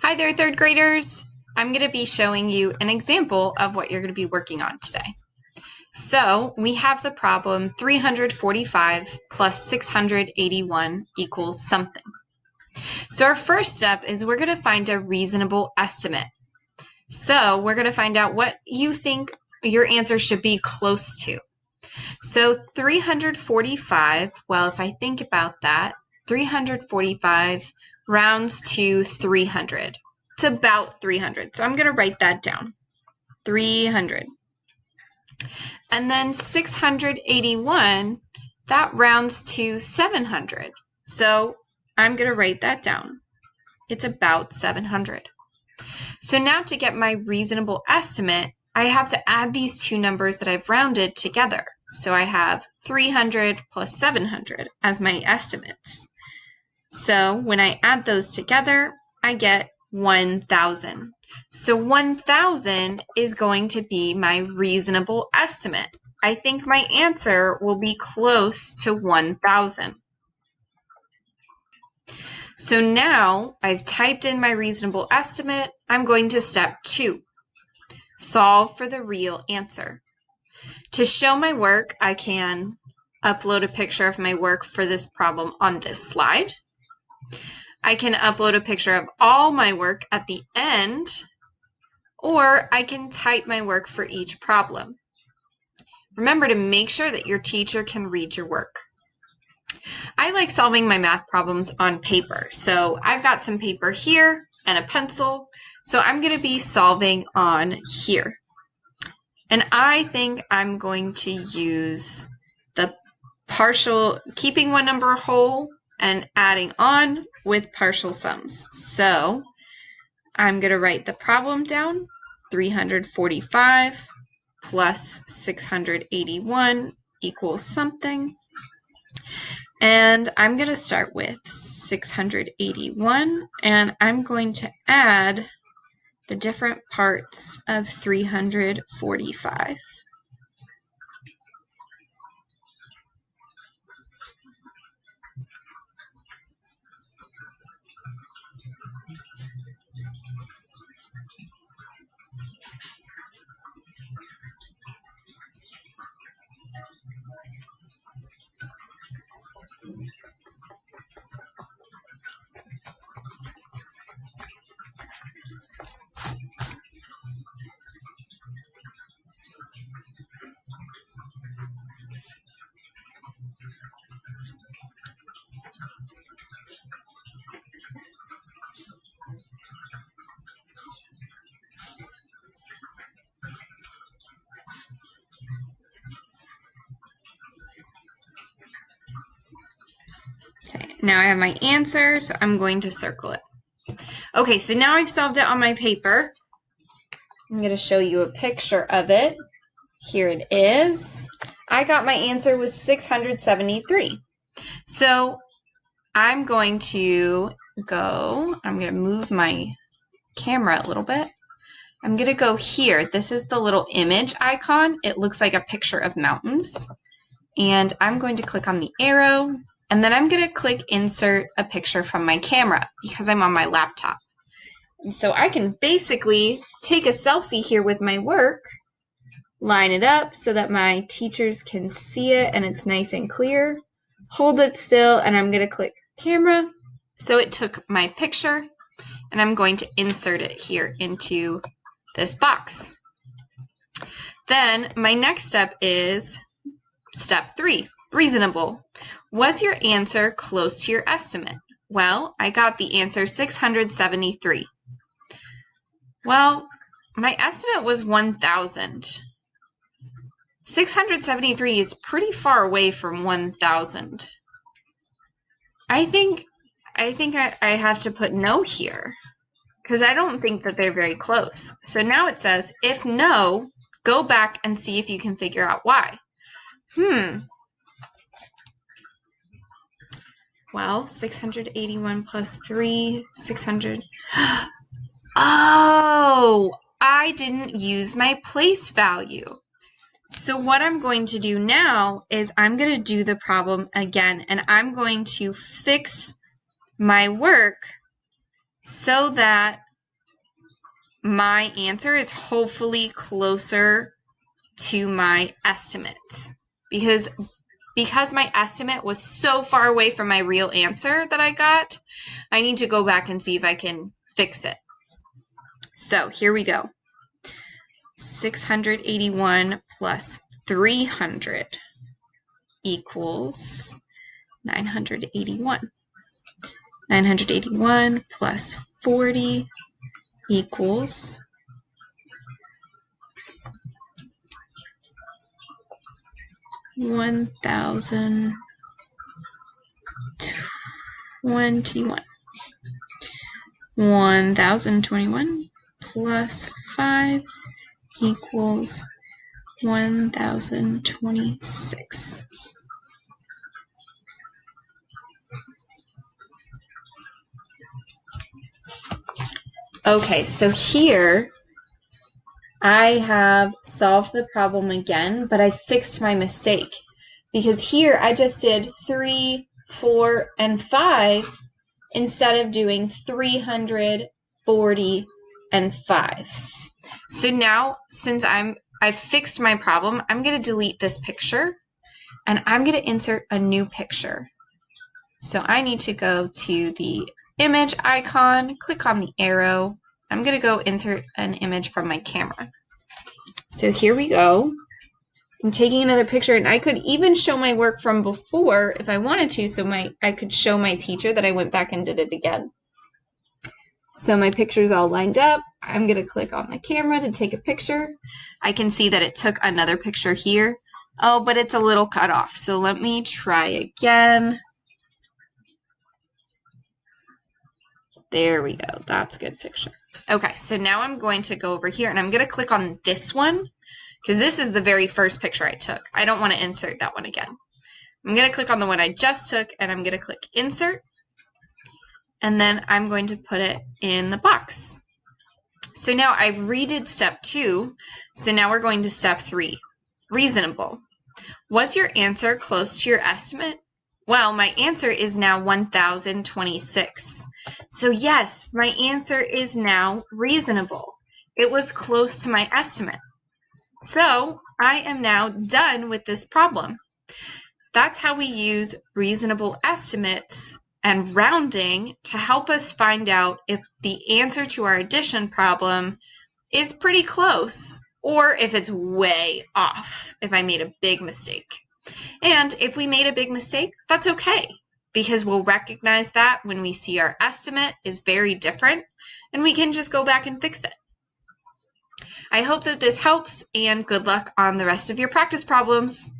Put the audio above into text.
Hi there, third graders. I'm going to be showing you an example of what you're going to be working on today. So we have the problem 345 plus 681 equals something. So our first step is we're going to find a reasonable estimate. So we're going to find out what you think your answer should be close to. So 345, well, if I think about that, 345 rounds to 300. It's about 300. So I'm going to write that down. 300. And then 681, that rounds to 700. So I'm going to write that down. It's about 700. So now to get my reasonable estimate, I have to add these two numbers that I've rounded together. So I have 300 plus 700 as my estimates. So when I add those together, I get 1,000. So 1,000 is going to be my reasonable estimate. I think my answer will be close to 1,000. So now I've typed in my reasonable estimate. I'm going to step 2, solve for the real answer. To show my work, I can upload a picture of my work for this problem on this slide. I can upload a picture of all my work at the end, or I can type my work for each problem. Remember to make sure that your teacher can read your work. I like solving my math problems on paper. So I've got some paper here and a pencil. So I'm going to be solving on here. And I think I'm going to use the partial, keeping one number whole and adding on with partial sums. So I'm going to write the problem down, 345 plus 681 equals something. And I'm going to start with 681, and I'm going to add the different parts of 345. Okay, now I have my answer, so I'm going to circle it. Okay, so now I've solved it on my paper. I'm going to show you a picture of it. Here it is. I got my answer was 673. So I'm going to move my camera a little bit. I'm going to go here. This is the little image icon. It looks like a picture of mountains. And I'm going to click on the arrow, and then I'm going to click insert a picture from my camera because I'm on my laptop. And so I can basically take a selfie here with my work, line it up so that my teachers can see it and it's nice and clear. Hold it still, and I'm going to click camera. So it took my picture, and I'm going to insert it here into this box. Then my next step is step 3, reasonable. Was your answer close to your estimate? Well, I got the answer 673. Well, my estimate was 1,000. 673 is pretty far away from 1,000. I think I have to put no here because I don't think that they're very close. So now it says, if no, go back and see if you can figure out why. Well, 681 plus 3, 600. Oh, I didn't use my place value. So what I'm going to do now is I'm going to do the problem again, and I'm going to fix my work so that my answer is hopefully closer to my estimate. Because my estimate was so far away from my real answer that I got, I need to go back and see if I can fix it. So here we go. 681 plus 300 equals 981. 981 plus 40 equals 1021. 1021 plus 5 equals 1026. Okay, so here I have solved the problem again, but I fixed my mistake. Because here I just did 3, 4, and 5 instead of doing 340 and 5. So now, since I fixed my problem, I'm going to delete this picture, and I'm going to insert a new picture. So I need to go to the image icon, click on the arrow. I'm going to go insert an image from my camera. So here we go. I'm taking another picture, and I could even show my work from before if I wanted to, so I could show my teacher that I went back and did it again. So my picture's all lined up. I'm going to click on the camera to take a picture. I can see that it took another picture here. Oh, but it's a little cut off, so let me try again. There we go. That's a good picture. Okay, so now I'm going to go over here, and I'm going to click on this one, because this is the very first picture I took. I don't want to insert that one again. I'm going to click on the one I just took, and I'm going to click Insert, and then I'm going to put it in the box. So now I've redid step 2, so now we're going to step 3. Reasonable. Was your answer close to your estimate? Well, my answer is now 1026. So yes, my answer is now reasonable. It was close to my estimate. So I am now done with this problem. That's how we use reasonable estimates and rounding to help us find out if the answer to our addition problem is pretty close or if it's way off, if I made a big mistake. And if we made a big mistake, that's okay, because we'll recognize that when we see our estimate is very different, and we can just go back and fix it. I hope that this helps, and good luck on the rest of your practice problems.